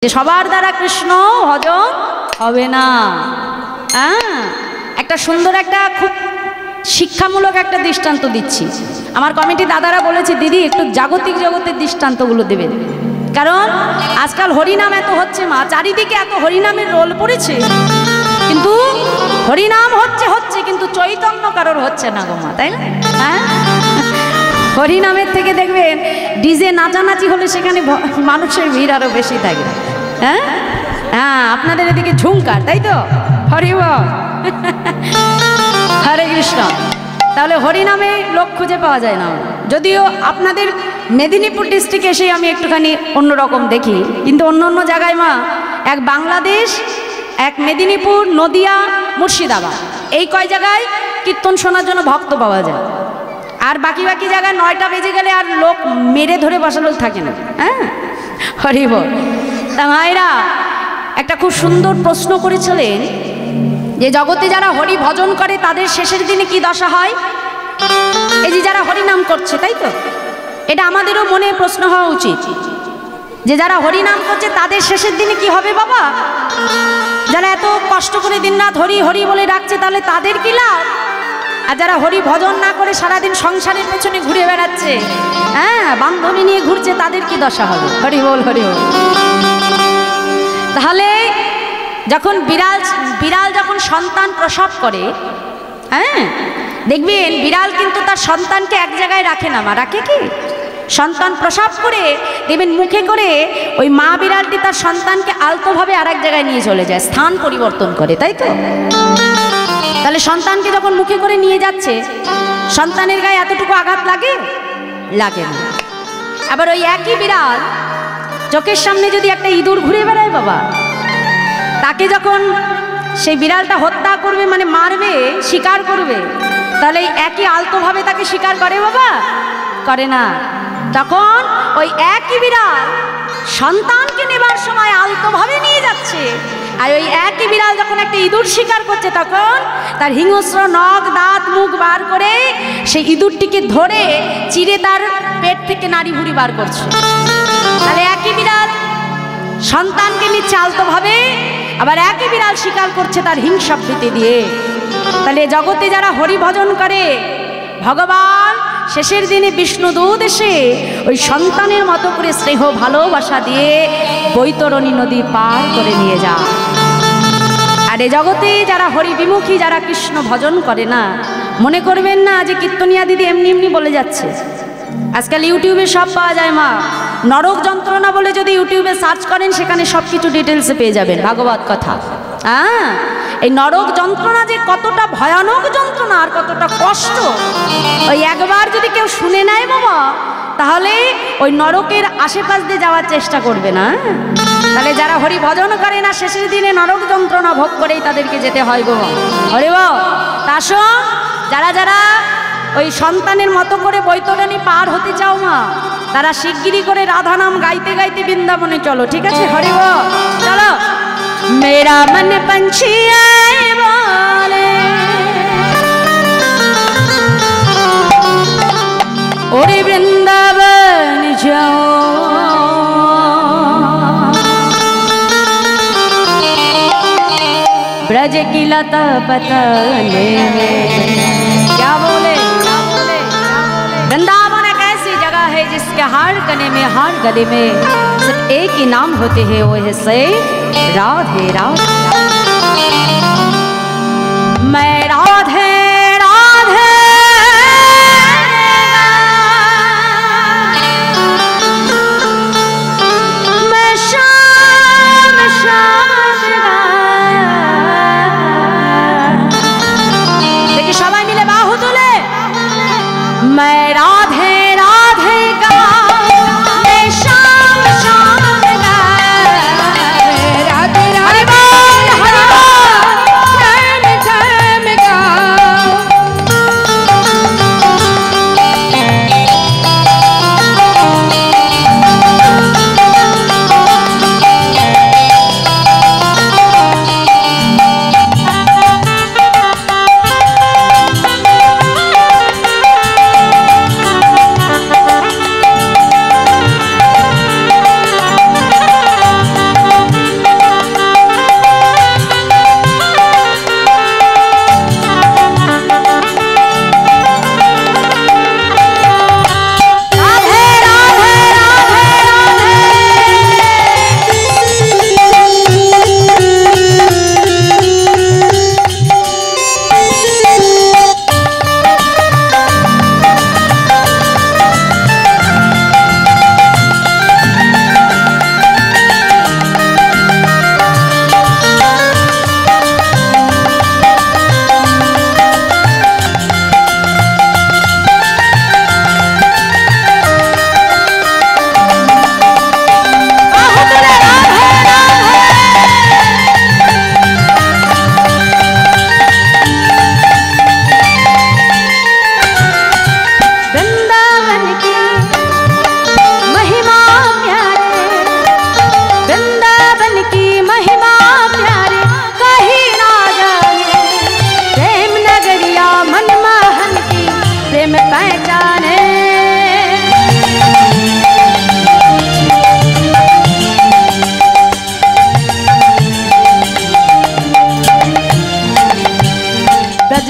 যে সবার দ্বারা কৃষ্ণ ভজন হবে না। একটা সুন্দর একটা খুব শিক্ষামূলক একটা দৃষ্টান্ত দিচ্ছি। আমার কমিটি দাদারা বলেছে দিদি একটু জাগতিক জগতের দৃষ্টান্তগুলো দেবেন, কারণ আজকাল হরিনাম এত হচ্ছে মা, চারিদিকে এত হরিনামের রোল পড়েছে, কিন্তু হরিনাম হচ্ছে কিন্তু চৈতন্য কারোর হচ্ছে না গো মা, তাই না? হরিনামের থেকে দেখবেন ডিজে নাচানাচি হলে সেখানে মানুষের ভিড় আরো বেশি থাকে। আপনাদের এদিকে ঝুমকার, তাই তো? হরি বল, হরে কৃষ্ণ। তাহলে হরিনামে লোক খুঁজে পাওয়া যায় না। যদিও আপনাদের মেদিনীপুর ডিস্ট্রিক্টে এসে আমি একটুখানি অন্যরকম দেখি, কিন্তু অন্য অন্য জায়গায় মা এক বাংলাদেশ, এক মেদিনীপুর, নদিয়া, মুর্শিদাবাদ, এই কয় জায়গায় কীর্তন শোনার জন্য ভক্ত পাওয়া যায়। আর বাকি বাকি জায়গায় 9টা বেজে গেলে আর লোক মেরে ধরে বসা লোক থাকে না। হরি বল। তা মায়েরা একটা খুব সুন্দর প্রশ্ন করেছিলেন যে জগতে যারা হরি ভজন করে তাদের শেষের দিনে কি দশা হয়। এই যে যারা হরিনাম করছে, তাই তো? এটা আমাদেরও মনে প্রশ্ন হওয়া উচিত যে যারা হরিনাম করছে তাদের শেষের দিনে কি হবে বাবা। যারা এত কষ্ট করে দিনরাত হরি হরি বলে ডাকছে, তাহলে তাদের কি লাভ? আর যারা হরি ভজন না করে সারাদিন সংসারের পেছনে ঘুরে বেড়াচ্ছে, বান্ধবী নিয়ে ঘুরছে, তাদের কি দশা হবে? হরি বল, হরি বল। তাহলে যখন বিড়াল যখন সন্তান প্রসব করে, দেখবেন বিড়াল কিন্তু তার সন্তানকে এক জায়গায় রাখে না মা, রাখে কি? সন্তান প্রসব করে দেখবেন মুখে করে ওই মা বিড়ালটি তার সন্তানকে আলতোভাবে আর এক জায়গায় নিয়ে চলে যায়, স্থান পরিবর্তন করে, তাই তো? তাহলে সন্তানকে যখন মুখে করে নিয়ে যাচ্ছে, সন্তানের গায়ে এতটুকু আঘাত লাগে? লাগে না। আবার ওই একই বিড়াল চোখের সামনে যদি একটা ইঁদুর ঘুরে বেড়ায় বাবা, তাকে যখন সেই বিড়ালটা হত্যা করবে, মানে মারবে, শিকার করবে, তাহলে একই আলতোভাবে তাকে শিকার করে বাবা? করে না। তখন ওই একই বিড়াল সন্তানকে নেবার সময় আলতোভাবে নিয়ে যাচ্ছে, আর ওই একই বিড়াল যখন একটা ইঁদুর শিকার করছে তখন তার হিংস্র নখ, দাঁত, মুখ বার করে সেই ইঁদুরটিকে ধরে চিরে তার পেট থেকে নাড়ি ভুড়ি বার করছে। তাহলে একই বিড়াল সন্তানকে নিচ্ছে আলতোভাবে, আবার একই বিড়াল শিকার করছে তার হিংসাকৃতি দিয়ে। তাহলে জগতে যারা হরি ভজন করে, ভগবান শেষের দিনে বিষ্ণুদূত এসে ওই সন্তানের মতো করে স্নেহ ভালোবাসা দিয়ে বৈতরণী নদী পার করে নিয়ে যায়। আর এ জগতে যারা হরি বিমুখী, যারা কৃষ্ণ ভজন করে না, মনে করবেন না যে কীর্তনিয়া দিদি এমনি এমনি বলে যাচ্ছে। আজকাল ইউটিউবে সব পাওয়া যায় মা। নরক যন্ত্রণা বলে যদি ইউটিউবে সার্চ করেন, সেখানে সব কিছু ডিটেলসে পেয়ে যাবেন, ভাগবত কথা। এই নরক যন্ত্রণা যে কতটা ভয়ানক যন্ত্রণা আর কতটা কষ্ট, ওই একবার যদি কেউ শুনে নেয় বাবা, তাহলে ওই নরকের আশেপাশ দিয়ে যাওয়ার চেষ্টা করবে না। তাহলে যারা হরি ভজন করে না, শেষের দিনে নরক যন্ত্রণা ভোগ করেই তাদেরকে যেতে হয় গো। হরি বল। তা যারা যারা ওই সন্তানের মতো করে বৈতরণী পার হতে চাও মা, তারা শিগগিরি করে রাধা নাম গাইতে গাইতে বৃন্দাবনে চলো, ঠিক আছে? হরি বল, চলো। मेरा मन पंछी आए बोले, ओरे वृंदावन जाओ, ब्रज की लता पतले में। क्या बोले? वृंदावन एक ऐसी जगह है जिसके हर कने में, हर गले में सिर्फ एक ही नाम होते हैं, वो है से राधे राधे। मैं राधे राधे मैं शाम शाम देखिए सबाई मिले बाहु तुले। मैं राधे राधे का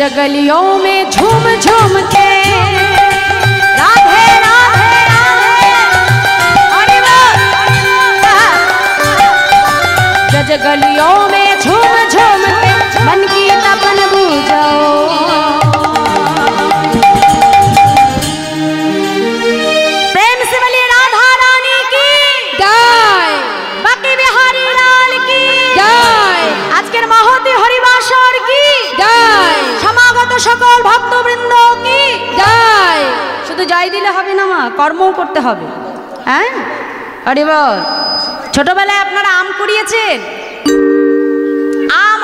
गलियों में झूम झूम के राधे राधे राधे, गलियों में झूम झूम के मन की तपन बुझाओ। प्रेम से बोलिए राधा रानी की जय, बाकी बिहारी लाल की जय, আজকের মহতি হরিবাসর কি জয়, সমাগত সকল ভক্তবৃন্দ কি জয়। শুধু জয় দিলে হবে না মা, কর্মও করতে হবে। হ্যাঁ হরি বল। ছোটবেলায় আপনারা আম কুড়িয়েছেন? আম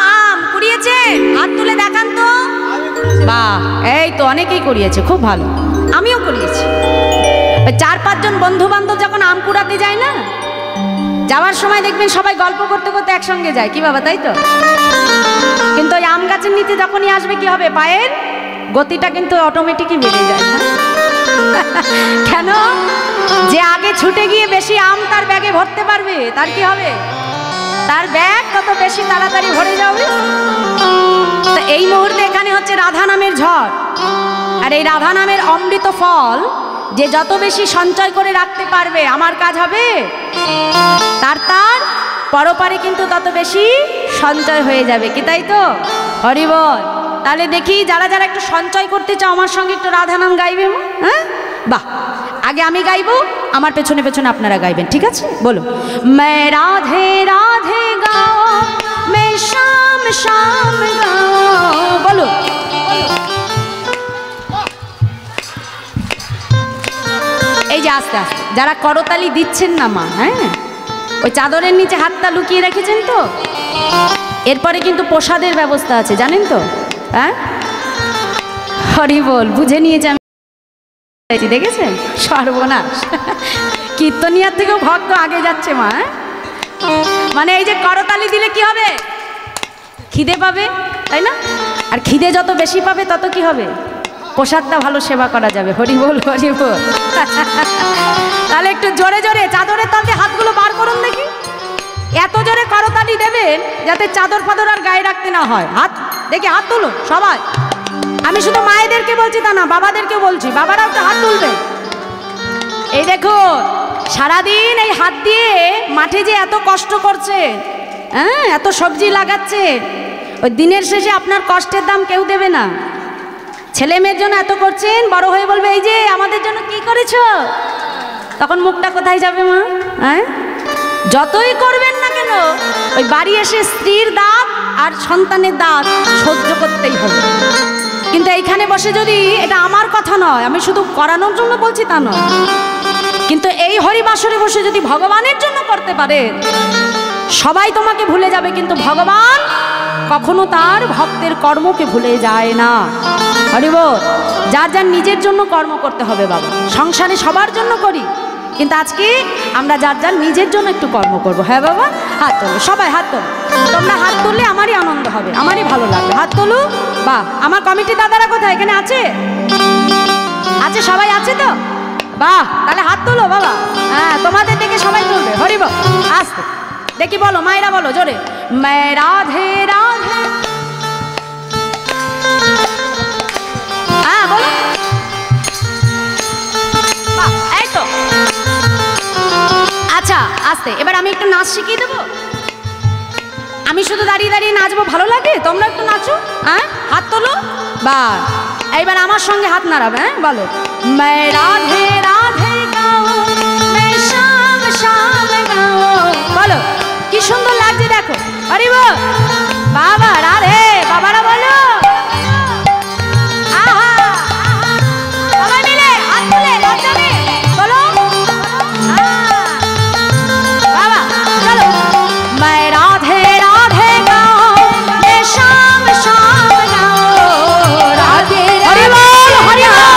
কুড়িয়েছেন? হাত তুলে দেখান তো। বাহ, এই তো অনেকেই কুড়িয়েছে, খুব ভালো। আমিও কুড়িয়েছি। 4-5 জন বন্ধু বান্ধব যখন আম কুড়াতে যায় না, যাওয়ার সময় দেখবেন সবাই গল্প করতে করতে একসঙ্গে যায়, কি বাবা তাই তো? কিন্তু ওই আম গাছের নিচে যখনই আসবে কি হবে, পায়ের গতিটা কিন্তু অটোমেটিকই বেড়ে যায়। কেন? যে আগে ছুটে গিয়ে বেশি আম তার ব্যাগে ভরতে পারবে, তার কি হবে, তার ব্যাগ তত বেশি তাড়াতাড়ি ভরে যাবে। তো এই মুহূর্তে এখানে হচ্ছে রাধা নামের ঝড়, আর এই রাধা নামের অমৃত ফল যে যত বেশি সঞ্চয় করে রাখতে পারবে, আমার কাজ হবে তার পরপারে কিন্তু তত বেশি সঞ্চয় হয়ে যাবে, কি তাই তো? হরি বল। তাহলে দেখি যারা যারা একটু সঞ্চয় করতে চাও আমার সঙ্গে একটু রাধা নাম গাইবে। হ্যাঁ বাহ, আগে আমি গাইবো, আমার পেছনে পেছনে আপনারা গাইবেন, ঠিক আছে? বলো, मैं राधे राधे गाओ, मैं शाम शाम गाओ। বলো, এই যে আস্তে আস্তে যারা করতালি দিচ্ছেন না মা, হ্যাঁ ওই চাদরের নিচে হাতটা লুকিয়ে রেখেছেন তো, এরপরে কিন্তু প্রসাদের ব্যবস্থা আছে, জানেন তো? হ্যাঁ হরি বল, বুঝে নিয়েছে আমি, দেখেছেন? সর্বনাশ, কীর্তনিয়ার থেকেও ভক্ত আগে যাচ্ছে মা। মানে এই যে করতালি দিলে কি হবে, খিদে পাবে, তাই না? আর খিদে যত বেশি পাবে তত কি হবে, প্রসাদটা ভালো সেবা করা যাবে। হরি বল হরি বল। তাহলে একটু জোরে জোরে চাদরের তলে হাতগুলো বার করুন দেখি, এত জোরে করতালি দেবেন যাতে চাদর ফাদর আর গায়ে রাখতে না হয়। হাত দেখি, হাত তুলুন সবাই। আমি শুধু মায়েদেরকে বলছি তা না, বাবাদেরকে বলছি, বাবারাও তো হাত তুলবে। এই দেখো, সারাদিন এই হাত দিয়ে মাঠে যে এত কষ্ট করছে, হ্যাঁ এত সবজি লাগাচ্ছে, ওই দিনের শেষে আপনার কষ্টের দাম কেউ দেবে না। ছেলে মেয়ের জন্য এত করছেন, বড় হয়ে বলবে এই যে আমাদের জন্য কি করেছ, তখন মুখটা কোথায় যাবে মা? হ্যাঁ যতই করবেন না কেন, ওই বাড়ি এসে স্ত্রীর দাঁত আর সন্তানের দাঁত সহ্য করতেই হবে। কিন্তু এইখানে বসে যদি, এটা আমার কথা নয়, আমি শুধু করানোর জন্য বলছি তা নয়, কিন্তু এই হরিবাসরে বসে যদি ভগবানের জন্য করতে পারে, সবাই তোমাকে ভুলে যাবে, কিন্তু ভগবান কখনো তার ভক্তের কর্মকে ভুলে যায় না। হরি বল। যার যার নিজের জন্য কর্ম করতে হবে বাবা, সংসারে সবার জন্য করি, কিন্তু আজকে আমরা যার যার নিজের জন্য একটু কর্ম করব। হ্যাঁ বাবা, হাত তোলো সবাই, হাত তোলো। তোমরা হাত তুললে আমারই আনন্দ হবে, আমারই ভালো লাগবে। হাত তোলো। বাহ, আমার কমিটি দাদারা কোথায়? এখানে আছে? আছে, সবাই আছে তো? বাহ, তাহলে হাত তোলো বাবা। হ্যাঁ, তোমাদের দেখে সবাই তুলবে। হরি বল। আসতে দেখি, বলো মায়েরা, বলো জোরে, मैं राधे राधे। হ্যাঁ বলো। এই তো, আচ্ছা আস্তে। এবার আমি একটু নাচ শিখিয়ে দেবো। আমি শুধু দাঁড়িয়ে দাঁড়িয়ে নাচবো, ভালো লাগে? তোমরা একটু নাচো। হ্যাঁ, হাত তোলো। বা এইবার আমার সঙ্গে হাত নাড়াবে। হ্যাঁ বলো, मैं राधे राधे गाओ, मैं शाम शाम गाओ। বলো, কি সুন্দর লাগছে দেখো। হরি বল। বাবা রাধে, বাবারা বলো। আহা, সবাই মিলে হাত তুলে লজ্জা নেই, বলো। বাবা চলো, मैं राधे राधे गाओ, मैं शाम शाम गाओ। राधे हरि बोल, हरि बोल।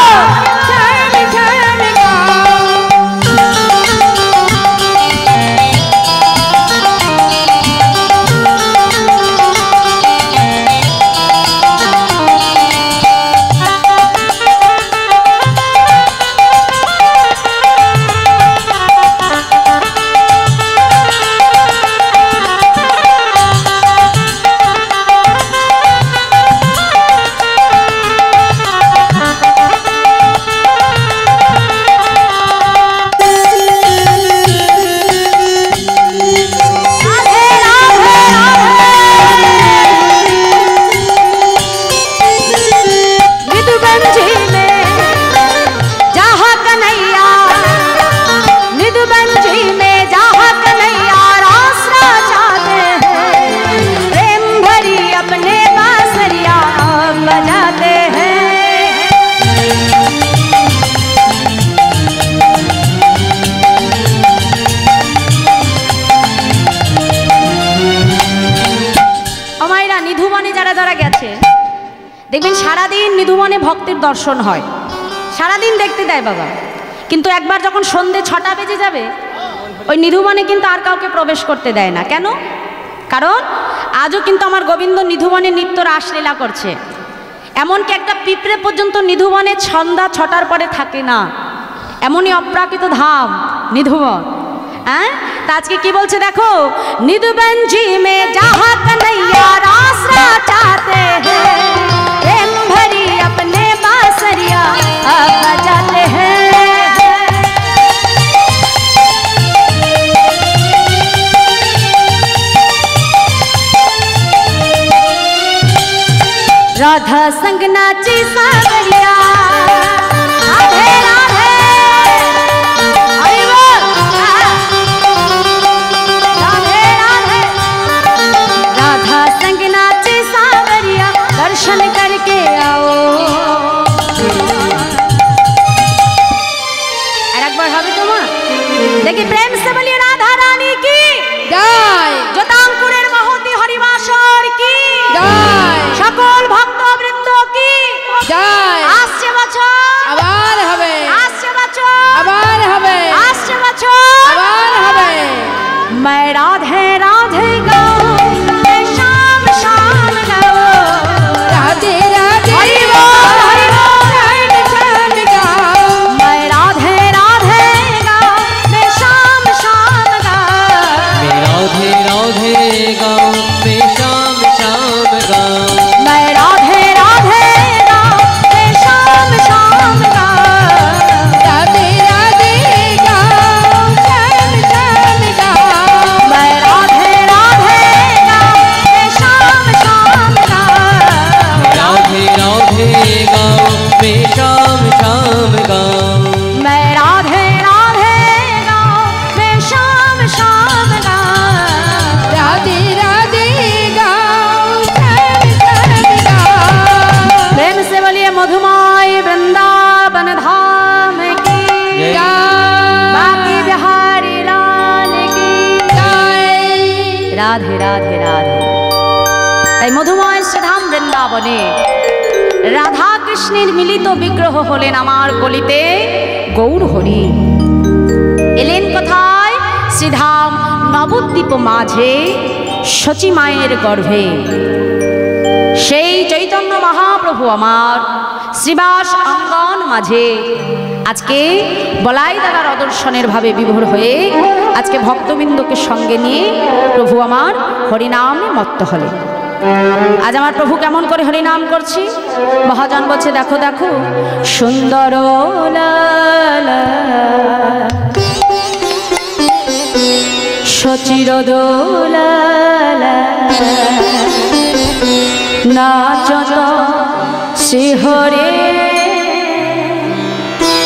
যারা যারা গেছে দেখবেন সারাদিন নিধুবনে ভক্তের দর্শন হয়, সারাদিন দেখতে দেয় বাবা, কিন্তু একবার যখন সন্ধে 6টা বেজে যাবে ওই নিধুবনে কিন্তু আর কাউকে প্রবেশ করতে দেয় না। কেন? কারণ আজও কিন্তু আমার গোবিন্দ নিধুবনে নিত্য রাসলীলা করছে। এমনকি একটা পিঁপড়ে পর্যন্ত নিধুবনে সন্ধ্যা 6টার পরে থাকে না, এমনই অপ্রাকৃত ধাম নিধুবন। হ্যাঁ, তা আজকে কি বলছে দেখো, নিধুবন জি মে যাহা কन्हैया रास रचाते हैं, प्रेम भरी अपने बांसुरिया बजाते हैं। राधा संग नाची सावरिया, राधे राधे, हरि बोल, राधे राधे। राधा संग नाची सावरिया, दर्शन करके आओ। और एक बार হবে তোমার, দেখি প্রেম से बोलिए राधा रानी की জয়, জোতাঙ্কুরের মহতি হরিবাসর কি জয়, সকল ভক্তবৃন্দ কি জয়। আসছে বছর, আবার হবে, আসছে বছর, আবার হবে, আসছে বছর, আবার হবে। मैं राधे राधे गाऊं, मैं शाम शाम गाऊं, রাধে রাধে हरि बोल, हरि बोल। শান গাও, मैं राधे राधे गाऊं, मैं शाम शाम गाऊं, मैं राधे राधे गाऊं, मैं शाम शाम गाऊं। मैं राधे राधे गाऊं, मैं शाम शाम गाऊं, রাধে রাধে গাও, শান শান গাও। मैं राधे राधे गाऊं, मैं शाम शाम गाऊं, राधे राधे गाऊं, मैं शाम शाम गाऊं। मैं राधे राधे गाऊं, मैं शाम शाम गाऊं। রাধে রাধে গাও, শান শান গাও। प्रेम से बोलिए मधुमाई वृंदावन धाम की जय। बाकी बिहारी लाल की राधे राधे राधे। তাই মধুময় শ্রীধাম বৃন্দাবনে রাধা কৃষ্ণের মিলিত বিগ্রহ হলেন আমার কলিতে গৌর হরি। এলেন কোথায়? শ্রীধাম নবদ্বীপ মাঝে শচী মায়ের গর্ভে। সেই চৈতন্য মহাপ্রভু আমার শ্রীবাস অঙ্গন মাঝে আজকে বলাই দাদার অদর্শনের ভাবে বিভোর হয়ে আজকে ভক্তবৃন্দকে সঙ্গে নিয়ে প্রভু আমার হরিনামে মত্ত হলেন। আজ আমার প্রভু কেমন করে হরিনাম করছি? মহাজন বলছে দেখো দেখো, সুন্দর লালা সচির দোলালা নাচত শিহরে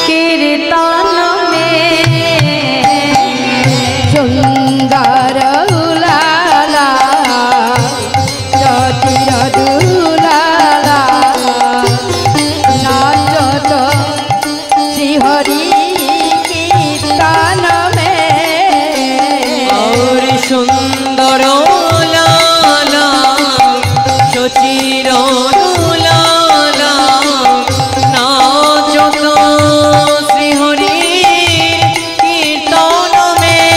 কীর্তন মে। সুন্দর উলালা, জটির দুলালা, নাচত শ্রীহরি কীর্তন মে। और सुंदर लाला शचिर लाला नाचत श्रीहरि कीर्तन में।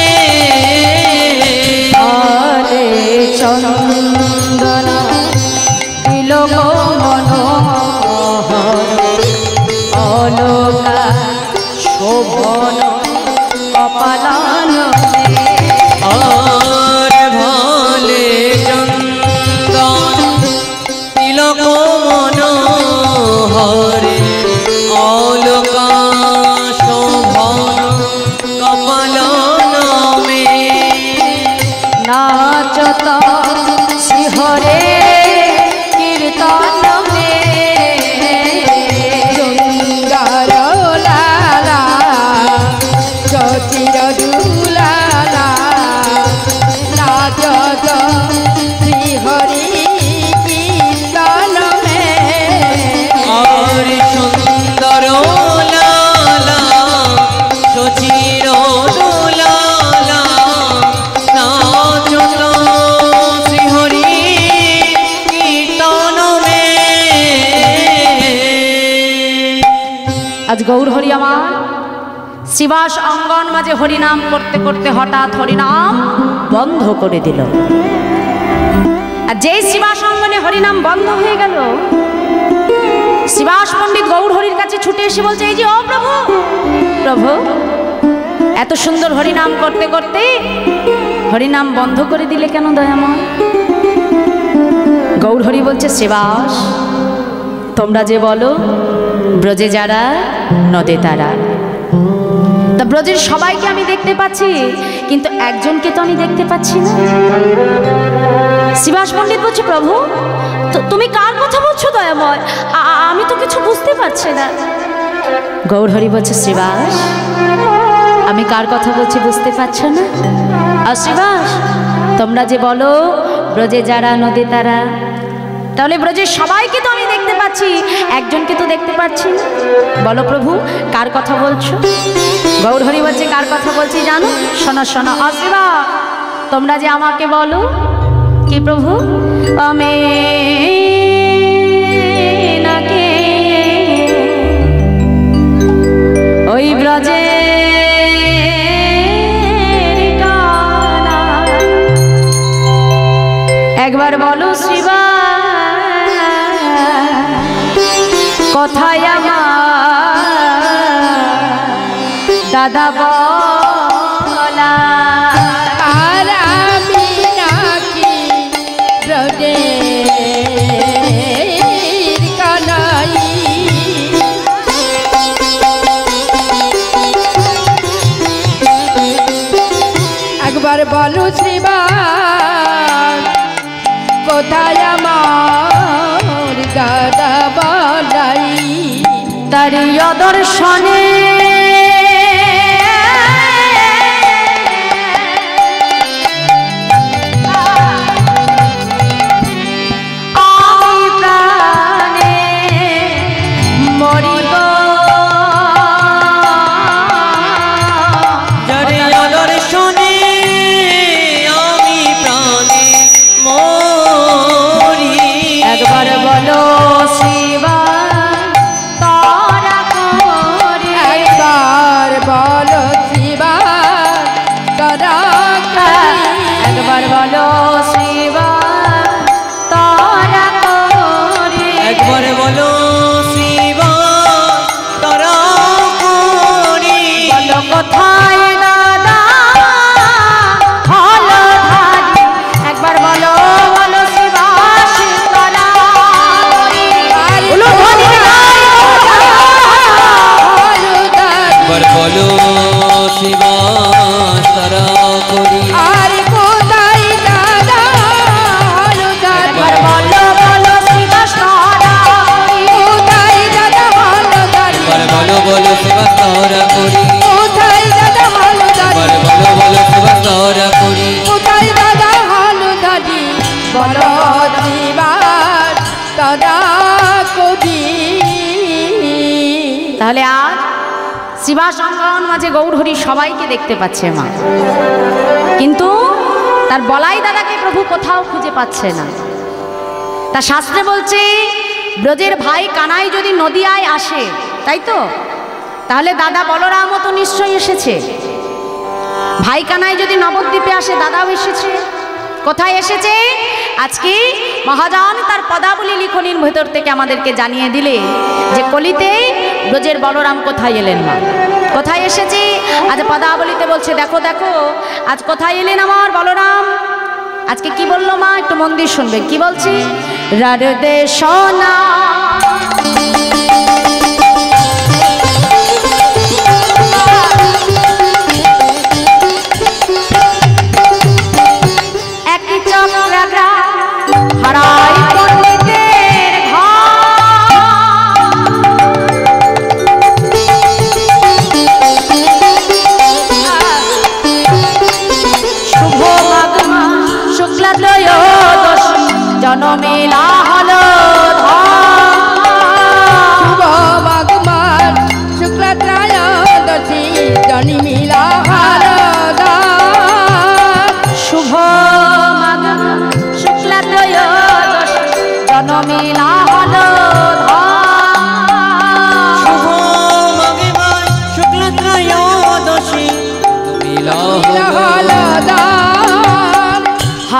আরে চন্দন তিলক মনোহর অলকা শোভন কপালান और भाले चंदन तिलक मनोहर अलका शोभन कपालन में। নাচত শিহরে কীর্তন আজ গৌর হরি আমার শিবাস অঙ্গন মাঝে হরিনাম করতে করতে হঠাৎ হরিনাম বন্ধ করে দিল। আর যেই শিবাস অঙ্গনে হরিনাম বন্ধ হয়ে গেল, শিবাস পণ্ডিত গৌর হরির কাছে ছুটে এসে বলছে, এই যে ও প্রভু, প্রভু এত সুন্দর হরিনাম করতে করতে হরিনাম বন্ধ করে দিলে কেন দয়াময়? গৌর হরি বলছে, শিবাস তোমরা যে বলো ব্রজে যারা নদে তারা, তা ব্রজের সবাইকে আমি দেখতে পাচ্ছি, কিন্তু একজনকে তো আমি দেখতে পাচ্ছি না। শিবাস পণ্ডিত বলছে, প্রভু তুমি কার কথা বলছো দয়াময়? আমি তো কিছু বুঝতে পারছি না। গৌর হরি বলছে, শিবাস আমি কার কথা বলছি বুঝতে পারছো না? আর শিবাস তোমরা যে বলো ব্রজে যারা নদী তারা, তাহলে ব্রজের সবাইকে তো আমি দেখতে পাচ্ছি, একজনকে তো দেখতে পাচ্ছি না। বলো প্রভু কার কথা বলছো? গৌর হরি বলছে, কার কথা বলছি জানো? শোনো শোনো। অশিবা তোমরা যে আমাকে বলো কি প্রভু, আমি নাকি ওই ব্রজে একবার বলো শিবা কথায় আমার দাদা বলা, আর আমি নাকি ব্রজের কানাই। একবার বলো শ্রীবাস কোথায় আমার দাদা বলাই, তার দর্শনে তাহলে আজ শিবাস অঙ্গন মাঝে গৌর হরি সবাইকে দেখতে পাচ্ছে মা, কিন্তু তার বলাই দাদাকে প্রভু কোথাও খুঁজে পাচ্ছে না। তা শাস্ত্রে বলছে ব্রজের ভাই কানাই যদি নদিয়ায় আসে, তাই তো, তাহলে দাদা বলরামও তো নিশ্চয়ই এসেছে। ভাই কানাই যদি নবদ্বীপে আসে, দাদাও এসেছে। কোথায় এসেছে? আজকে মহাজন তার পদাবলী লিখনির ভেতর থেকে আমাদেরকে জানিয়ে দিলে যে কলিতে ব্রজের বলরাম কোথায় এলেন মা, কোথায় এসেছে। আজ পদাবলীতে বলছে, দেখো দেখো আজ কোথায় এলেন আমার বলরাম। আজকে কি বললো মা, একটু মন দিয়ে শুনবে কি বলছি। রাধে সোনা জনমেলা হলো শুভ মাঘ মাস শুক্লা ত্রয়োদশী জনমেলা হলো শুভ মাঘ শুক্লা ত্রয়োদশী জনমেলা হলো শুভ মাঘ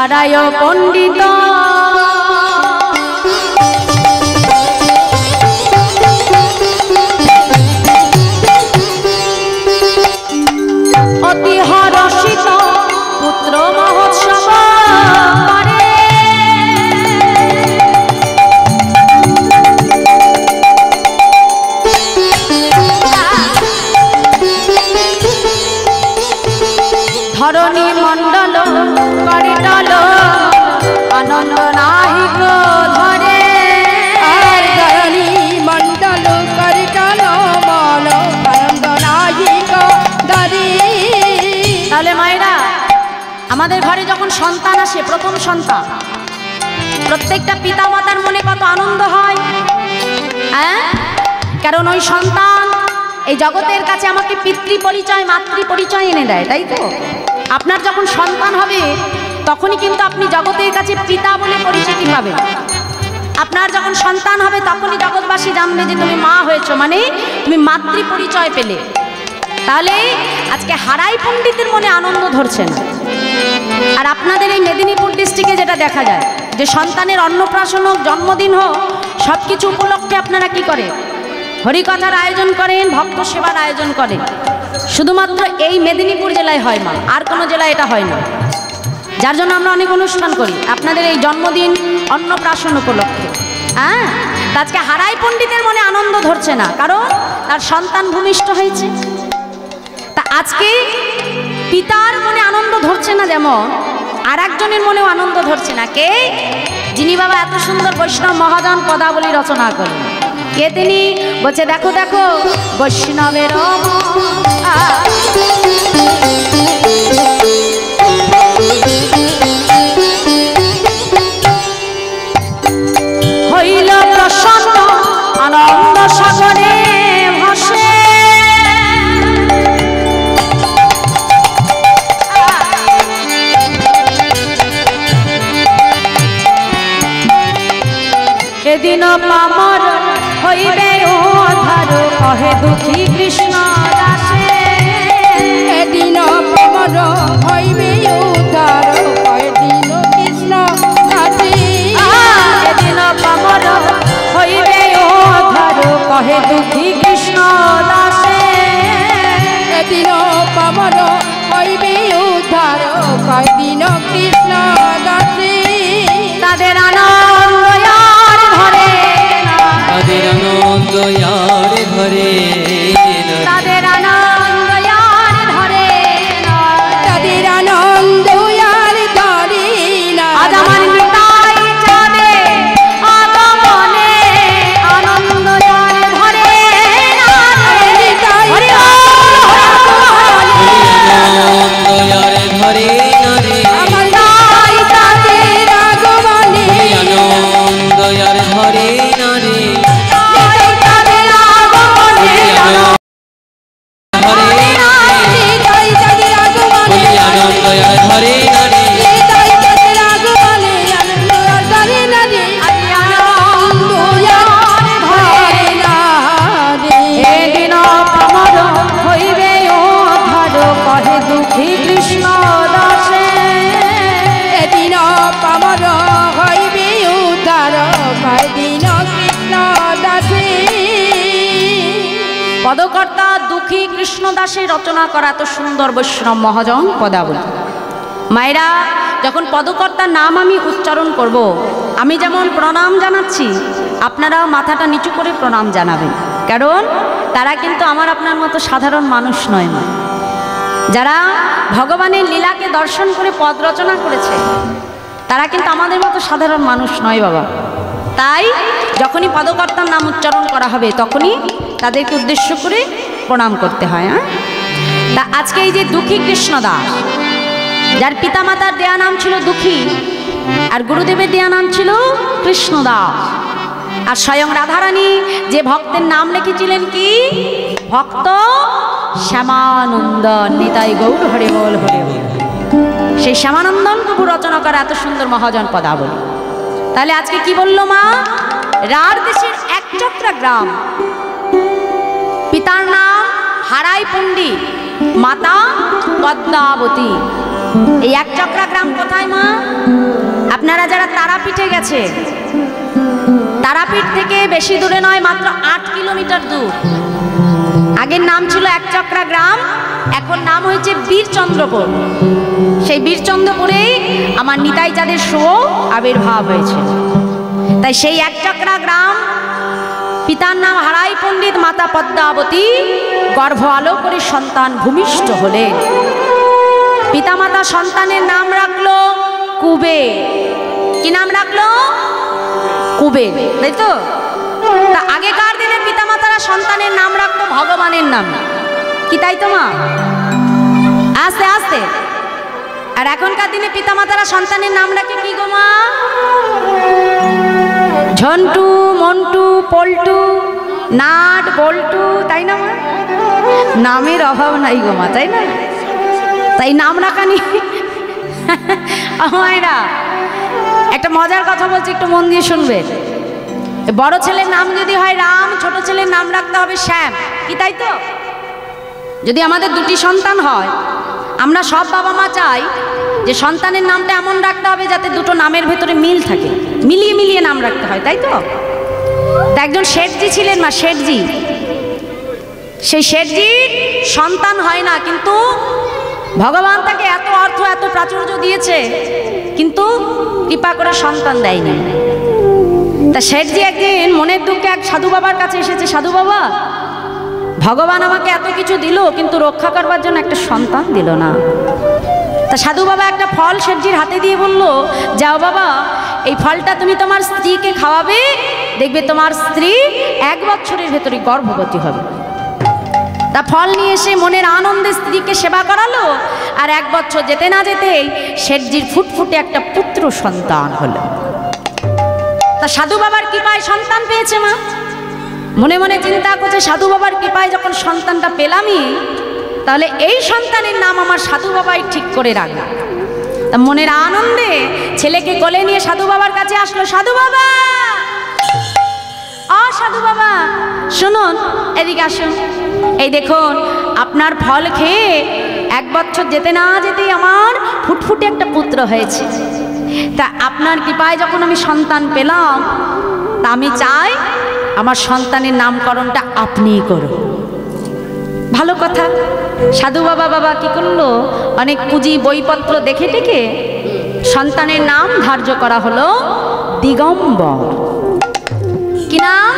হারায় পণ্ডিত অতি হরষিত পুত্র মহোৎসব করে। ধরণী মণ্ডল করিটল আনন্দ নাহিক ধরে। আর ধরণী মণ্ডল করিটল মন আনন্দ নাহিক ধরে। তাহলে মায়েরা, আমাদের ঘরে যখন সন্তান আসে, প্রথম সন্তান, প্রত্যেকটা পিতা মাতার মনে কত আনন্দ হয়, হ্যাঁ? কারণ ওই সন্তান এই জগতের কাছে আমাকে পিতৃ পরিচয় মাতৃ পরিচয় এনে দেয়, তাই তো? আপনার যখন সন্তান হবে তখনই কিন্তু আপনি জগতের কাছে পিতা বলে পরিচিতি পাবেন। আপনার যখন সন্তান হবে তখনই জগৎবাসী জানবে যে তুমি মা হয়েছো, মানে তুমি মাতৃ পরিচয় পেলে। তাহলে আজকে হারাই পণ্ডিতের মনে আনন্দ ধরছে না। আর আপনাদের এই মেদিনীপুর ডিস্ট্রিক্টে যেটা দেখা যায় যে সন্তানের অন্নপ্রাশন হোক, জন্মদিন হোক, সব কিছু উপলক্ষে আপনারা কি করে? হরিকথার আয়োজন করেন, ভক্ত সেবার আয়োজন করেন। শুধুমাত্র এই মেদিনীপুর জেলায় হয় মা, আর কোনো জেলায় এটা হয় না। যার জন্য আমরা অনেক অনুষ্ঠান করি আপনাদের এই জন্মদিন অন্নপ্রাশন উপলক্ষে, হ্যাঁ? আজকে হারাই পণ্ডিতের মনে আনন্দ ধরছে না, কারণ তার সন্তান ভূমিষ্ঠ হয়েছে। তা আজকে পিতার মনে আনন্দ ধরছে না, যেমন আর একজনের মনেও আনন্দ ধরছে না। কে? যিনি বাবা এত সুন্দর বৈষ্ণব মহাজন পদাবলী রচনা করেন। কে তিনি? বলছে দেখো দেখো বৈষ্ণবের হইল প্রসন্ন আনন্দ সাগরে ভাসে। এদিন পামর হইবে উদ্ধার কহে দুঃখী কৃষ্ণ দাসে। এদিন পামর হইবে উদ্ধার কহে দিন কৃষ্ণ দাসে। এদিন পামর হইবে উদ্ধার কহে দুঃখী কৃষ্ণ দাসে। এদিন পামর হইবে উদ্ধার কহে দিন কৃষ্ণ দাসে। তাদের আনন্দ আর ধরে না, তাদের আনন্দ আর ধরে না, তাদের আনন্দ আর ধরে না, তাদের আনন্দ আর ধরে না। আজ আমার নিতাই যাবে আগমনে আনন্দ আর ধরে না। নিতাই হরি যাবে আনন্দ আর ধরে না রে, আমার নিতাই যাবে আগমনে। আনন্দ আর ধরে না রে, নিতাই যাবে আগমনে ধরে না রে, নিতাই যাবে আগমনে। আনন্দ আর ধরে না রে, নিতাই যাবে আগমনে আনন্দ আর ধরে না রে। আনন্দ আর ধরে না রে। এদিন পামর হইবে উদ্ধার কহে দুঃখী কৃষ্ণ দাসে। এদিন পামর হইবে উদ্ধার কহে দিন কৃষ্ণ দাসে। পদকর্তা দুঃখী কৃষ্ণ দাসের রচনা করা এত সুন্দর বৈষ্ণব মহাজন পদাবলী। মায়েরা, যখন পদকর্তার নাম আমি উচ্চারণ করব, আমি যেমন প্রণাম জানাচ্ছি, আপনারা মাথাটা নিচু করে প্রণাম জানাবেন। কারণ তারা কিন্তু আমার আপনার মতো সাধারণ মানুষ নয় মা। যারা ভগবানের লীলাকে দর্শন করে পদ রচনা করেছে তারা কিন্তু আমাদের মতো সাধারণ মানুষ নয় বাবা। তাই যখনই পদকর্তার নাম উচ্চারণ করা হবে তখনই তাদেরকে উদ্দেশ্য করে প্রণাম করতে হয়। হ্যাঁ, তা আজকে এই যে দুঃখী কৃষ্ণ দাস, যার পিতামাতার দেয়া নাম ছিল দুঃখী আর গুরুদেবের দেয়া নাম ছিল কৃষ্ণ দাস, আর স্বয়ং রাধারানী যে ভক্তের নাম লিখেছিলেন কি? ভক্ত শ্যামানন্দন। নিতাই গৌর হরে বল হরে বল। সেই শ্যামানন্দন প্রভু রচনা করা এত সুন্দর মহাজন পদাবলী। তাহলে আজকে কি বলল মা? রাঢ় দেশের একচক্রা গ্রাম, পিতার নাম হারাই পণ্ডিত, মাতা পদ্মাবতী। এই একচক্রা গ্রাম কোথায় মা? আপনারা যারা তারাপীঠে গেছে, তারাপীঠ থেকে বেশি দূরে নয়, মাত্র 8 কিলোমিটার দূর। আগের নাম ছিল একচক্রা গ্রাম, এখন নাম হয়েছে বীরচন্দ্রপুর। সেই বীরচন্দ্রপুরেই আমার নিতাই চাঁদের শুভ আবির্ভাব হয়েছে। তাই সেই একচক্রা গ্রাম, পিতার নাম হারাই পণ্ডিত, মাতা পদ্মাবতী, গর্ভ আলো করে সন্তান ভূমিষ্ঠ হলেন। পিতামাতা সন্তানের নাম রাখলো কুবের। কি নাম রাখলো? কুবের, তাই তো? তা আগেকার দিনে পিতামাতারা সন্তানের নাম রাখতো ভগবানের নাম, কি তাই তো মা? আস্তে আস্তে। আর এখনকার দিনে পিতামাতারা সন্তানের নাম রাখে কি গো মা? ঝন্টু, মন্টু, পল্টু, নাট, বল্টু, তাই না মা? নামের অভাব নাই গো মা, তাই না? তাই নাম রাখা নি আমায়রা একটা মজার কথা বলছি, একটু মন দিয়ে শুনবে। বড় ছেলের নাম যদি হয় রাম, ছোট ছেলের নাম রাখতে হবে শ্যাম, কি তাই তো? যদি আমাদের দুটি সন্তান হয়, আমরা সব বাবা মা চাই যে সন্তানের নামটা এমন রাখতে হবে যাতে দুটো নামের ভেতরে মিল থাকে, মিলিয়ে মিলিয়ে নাম রাখতে হয়, তাই তো? একজন শেঠজি ছিলেন মা, শেঠজি। সেই শেঠজির সন্তান হয় না, কিন্তু ভগবান তাকে এত অর্থ, এত প্রাচুর্য দিয়েছে, কিন্তু কৃপা করে সন্তান দেয়নি। তা শেঠজি একদিন মনের দুঃখে এক সাধু বাবার কাছে এসেছে, সাধু বাবা, ভগবান আমাকে এত কিছু দিল, কিন্তু রক্ষা করবার জন্য একটা সন্তান দিল না। তা সাধু বাবা একটা ফল শেঠজির হাতে দিয়ে বলল, যাও বাবা, এই ফলটা তুমি তোমার স্ত্রীকে খাওয়াবে, দেখবে তোমার স্ত্রী 1 বছরের ভেতরে গর্ভবতী হবে। তা ফল নিয়ে এসে মনের আনন্দে স্ত্রীকে সেবা করালো, আর 1 বছর যেতে না যেতেই শেঠজির ফুটফুটে একটা পুত্র সন্তান হলো। তা সাধু বাবার কৃপায় সন্তান পেয়েছে মা। মনে মনে চিন্তা করছে, সাধু বাবার কৃপায় যখন সন্তানটা পেলামই, তাহলে এই সন্তানের নাম আমার সাধু বাবাই ঠিক করে রাখবে। তা মনের আনন্দে ছেলেকে কোলে নিয়ে সাধু বাবার কাছে আসলো। সাধু বাবা, সাধু বাবা শুনুন, এদিকে আসুন। এই দেখুন, আপনার ফল খেয়ে 1 বছর যেতে না যেতেই আমার ফুটফুটে একটা পুত্র হয়েছে। তা আপনার কৃপায় যখন আমি সন্তান পেলাম, তা আমি চাই আমার সন্তানের নামকরণটা আপনিই করুন। ভালো কথা। সাধু বাবা কি করলো, অনেক পুঁজি বইপত্র দেখে টেকে সন্তানের নাম ধার্য করা হলো দিগম্বর। কি নাম?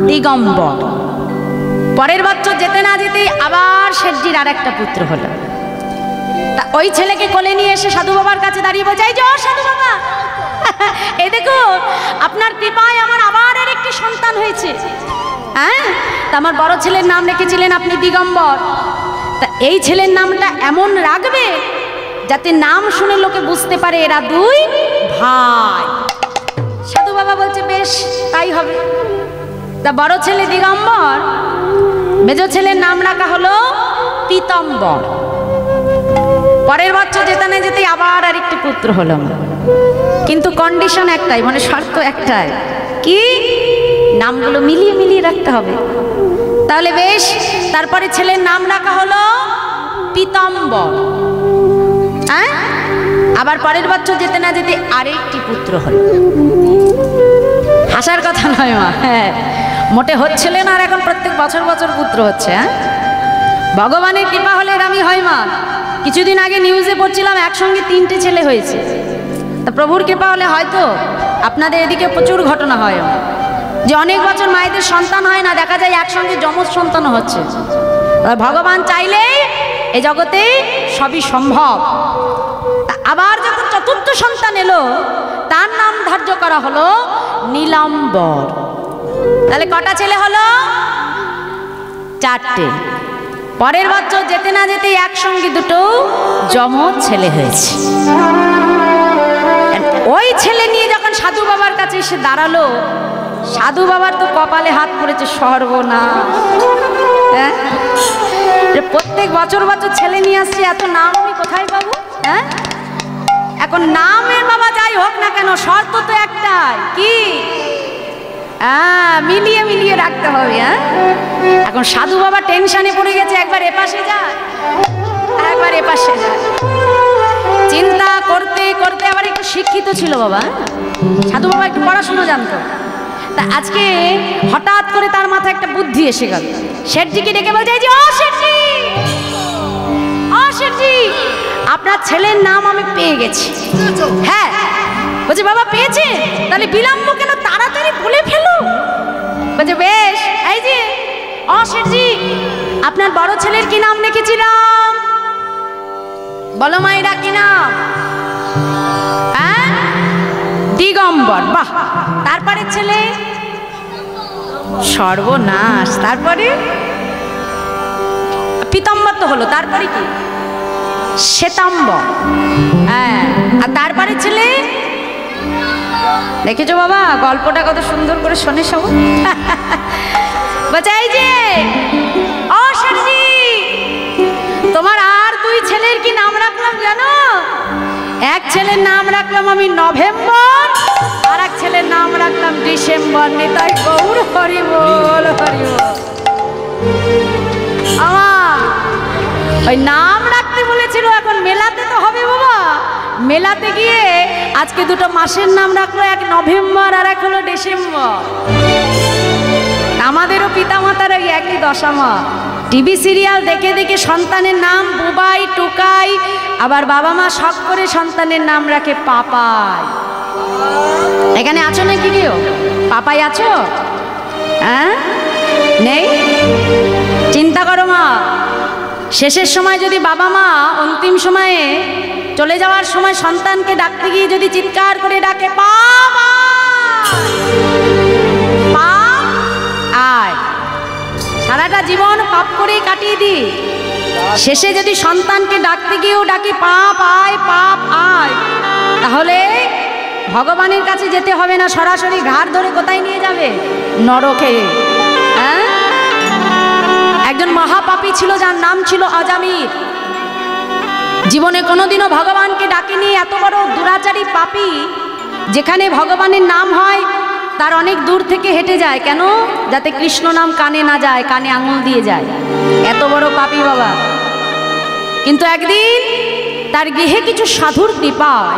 দিগম্বর। পরের বছর যেতে না যেতেই আবার শেঠজির আর একটা পুত্র হলো। তা ওই ছেলেকে কোলে নিয়ে এসে সাধু বাবার কাছে দাঁড়িয়ে বলছে, এই যে সাধু বাবা, এই দেখো আপনার কৃপায় আমার আবার আর একটি সন্তান হয়েছে। হ্যাঁ, তা আমার বড় ছেলের নাম রেখেছিলেন আপনি দিগম্বর। তা এই ছেলের নামটা এমন রাখবে যাতে নাম শুনে লোকে বুঝতে পারে এরা 2 ভাই। সাধু বাবা বলছে, বেশ তাই হবে। তা বড় ছেলে দিগম্বর, মেজ ছেলের নাম রাখা হলো পীতম্বর। পরের বছর যেতে না যেতেই আবার আর একটি পুত্র হলো, কিন্তু কন্ডিশন একটাই, মানে শর্ত একটাই, কি নামগুলো মিলিয়ে মিলিয়ে রাখতে হবে। তাহলে বেশ, তারপরে ছেলের নাম রাখা হলো পীতম্বর। হ্যাঁ, আবার পরের বছর যেতে না যেতে আরেকটি পুত্র হলো। হাসার কথা নয় মা, হ্যাঁ মোটে হচ্ছিল না, আর এখন প্রত্যেক বছর বছর পুত্র হচ্ছে। হ্যাঁ, ভগবানের কৃপা হলে এরমই হয় মা। কিছুদিন আগে নিউজে পড়ছিলাম একসঙ্গে 3টে ছেলে হয়েছে। তা প্রভুর কৃপা হলে হয়তো আপনাদের এদিকে প্রচুর ঘটনা হয় যে অনেক বছর মায়েদের সন্তান হয় না, দেখা যায় একসঙ্গে যমজ সন্তানও হচ্ছে। ভগবান চাইলেই এ জগতে সবই সম্ভব। আবার যখন 4র্থ সন্তান এলো, তার নাম ধার্য করা হলো নীলাম্বর। তাহলে কটা ছেলে হলো? 4টে। পরের বছর যেতে না যেতে একসঙ্গে 2 যমজ ছেলে হয়েছে। ওই ছেলে নিয়ে যখন সাধু বাবার কাছে এসে দাঁড়ালো, সাধু বাবার তো কপালে হাত পড়েছে, সর্বনাশ। হ্যাঁ, প্রত্যেক বছর বছর ছেলে নিয়ে আসছে, এত নাম আমি কোথায় পাবো? হ্যাঁ, এখন নামের বাবা যাই হোক না কেন, শর্ত তো একটাই, কি মিলিয়ে মিলিয়ে রাখতে হবে। হ্যাঁ, এখন সাধু বাবা টেনশনে পড়ে গেছে, একবার এপাশে যায় একবার এপাশে যায়, চিন্তা করতে করতে আবার একটু শিক্ষিত ছিল বাবা, সাধু বাবা একটু পড়াশুনো জানতো। তা আজকে হঠাৎ করে তার মাথায় একটা বুদ্ধি এসে গেল। শেঠজিকে ডেকে বলছে, এই যে ও শেঠজি, ও শেঠজি, আপনার ছেলের নাম আমি পেয়ে গেছি। হ্যাঁ, বলছে বাবা পেয়েছে, তাহলে বিলম্ব কেন, তাড়াতাড়ি বলে ফেলো। বলছে বেশ, এই যে ও শেঠজি, আপনার বড় ছেলের কি নাম রেখেছিলাম? বলো মায়েরা কি নাম? হ্যাঁ, দিগম্বর। বাহ, তারপরে ছেলে? সর্বনাশ। তারপরে পীতাম্বর তো হলো, তারপরে কি? শ্বেতাম্বর। হ্যাঁ, আর তারপরে ছেলে? দেখেছো বাবা গল্পটা কত সুন্দর করে শোনে সব। বলছে এই যে ও শেঠজি, তোমার আর দুই ছেলের কি নাম রাখলাম জানো? এক ছেলের নাম রাখলাম আমি নভেম্বর, আর এক ছেলের নাম রাখলাম ডিসেম্বর। নিতাই গৌর হরি বল, হরি বল। আমার ওই নাম রাখতে বলেছিল, এখন মেলাতে তো হবে বাবা। মেলাতে গিয়ে আজকে দুটো মাসের নাম রাখলো, এক নভেম্বর আর এক হলো ডিসেম্বর। আমাদেরও পিতামাতার ওই একই দশা মা। টিভি সিরিয়াল দেখে দেখে সন্তানের নাম বুবাই, টুকাই, আবার বাবা মা শখ করে সন্তানের নাম রাখে পাপাই। এখানে আছো নাকি কেউ? পাপাই আছো? হ্যাঁ, নেই? চিন্তা করো মা, শেষের সময় যদি বাবা মা অন্তিম সময়ে চলে যাওয়ার সময় সন্তানকে ডাকতে গিয়ে যদি চিৎকার করে ডাকে পাপা পাপ আয়, সারাটা জীবন পাপ করেই কাটিয়ে দিই, শেষে যদি সন্তানকে ডাকতে গিয়েও ডাকি পাপ আয়, পাপ আয়, তাহলে ভগবানের কাছে যেতে হবে না, সরাসরি ঘাড় ধরে কোথায় নিয়ে যাবে? নরকে। হ্যাঁ, একজন মহাপাপী ছিল যার নাম ছিল অজামিল। জীবনে কোনোদিনও ভগবানকে ডাকেনি। এত বড় দুরাচারী পাপী, যেখানে ভগবানের নাম হয় তার অনেক দূর থেকে হেঁটে যায়। কেন? যাতে কৃষ্ণ নাম কানে না যায়, কানে আঙুল দিয়ে যায়। এত বড় পাপী বাবা। কিন্তু একদিন তার গৃহে কিছু সাধুর কৃপায়,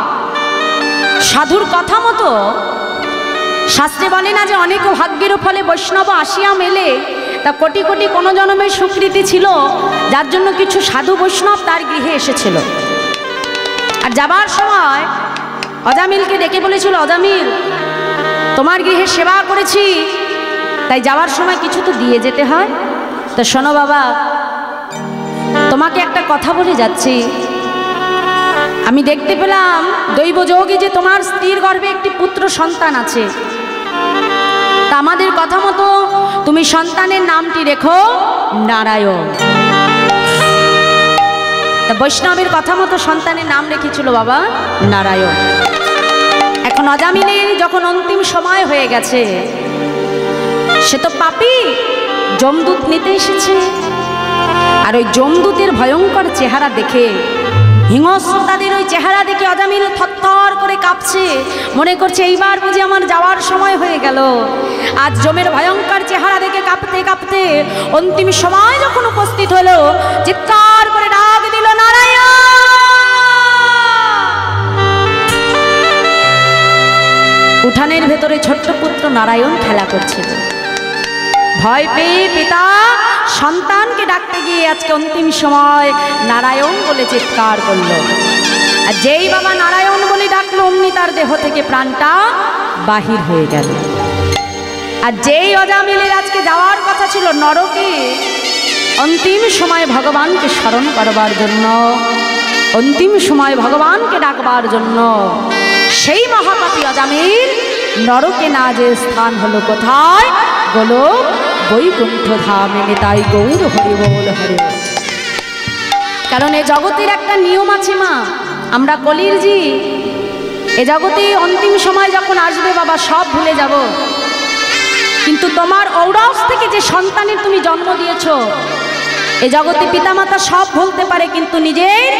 সাধুর কথা মতো, শাস্ত্রে বলে না যে অনেক ভাগ্যের ফলে বৈষ্ণব আসিয়া মেলে, তা কোটি কোটি কোনো জন্মের স্বীকৃতি ছিল, যার জন্য কিছু সাধু বৈষ্ণব তার গৃহে এসেছিল। আর যাবার সময় অজামিলকে ডেকে বলেছিল, অজামিল তোমার গৃহে সেবা করেছি, তাই যাওয়ার সময় কিছু তো দিয়ে যেতে হয়। তো শোনো বাবা, তোমাকে একটা কথা বলে যাচ্ছি। আমি দেখতে পেলাম দৈবযোগে যে তোমার স্ত্রীর গর্ভে একটি পুত্র সন্তান আছে। তা আমাদের কথা মতো তুমি সন্তানের নামটি রেখো নারায়ণ। তা বৈষ্ণবের কথা মতো সন্তানের নাম রেখেছিল বাবা নারায়ণ। এখন অজামিলের যখন অন্তিম সময় হয়ে গেছে, সে তো পাপী, যমদূত নিতে এসেছে। আর ওই যমদূতের ভয়ঙ্কর চেহারা দেখে, হিংস্রতাদের ওই চেহারা দেখে অজামিল থরথর করে কাঁপছে, মনে করছে এইবার বুঝি আমার যাওয়ার সময় হয়ে গেল। আজ যমের ভয়ঙ্কর চেহারা দেখে কাঁপতে কাঁপতে অন্তিম সময় যখন উপস্থিত হলো, চিৎকার করে ডাক দিল নারায়ণ। উঠানের ভেতরে ছোট্ট পুত্র নারায়ণ খেলা করছিল। ভয় পেয়ে পিতা সন্তানকে ডাকতে গিয়ে আজকে অন্তিম সময় নারায়ণ বলে চিৎকার করল। আর যেই বাবা নারায়ণ বলে ডাকলো, অমনি তার দেহ থেকে প্রাণটা বাহির হয়ে গেল। আর যেই অজামিলের আজকে যাওয়ার কথা ছিল নরকে, অন্তিম সময় ভগবানকে স্মরণ করবার জন্য, অন্তিম সময় ভগবানকে ডাকবার জন্য, সেই মহাপাপী অজামিল নরকে না যে স্থান হলো কোথায়? গোলক বৈকুণ্ঠ ধামে। নিতাই গৌর হরি বল, হরি বল। কারণ এ জগতের একটা নিয়ম আছে মা, আমরা কলির জি, এ জগতে অন্তিম সময় যখন আসবে বাবা সব ভুলে যাব। কিন্তু তোমার ঔরস থেকে যে সন্তানের তুমি জন্ম দিয়েছ, এ জগতে পিতামাতা সব ভুলতে পারে, কিন্তু নিজের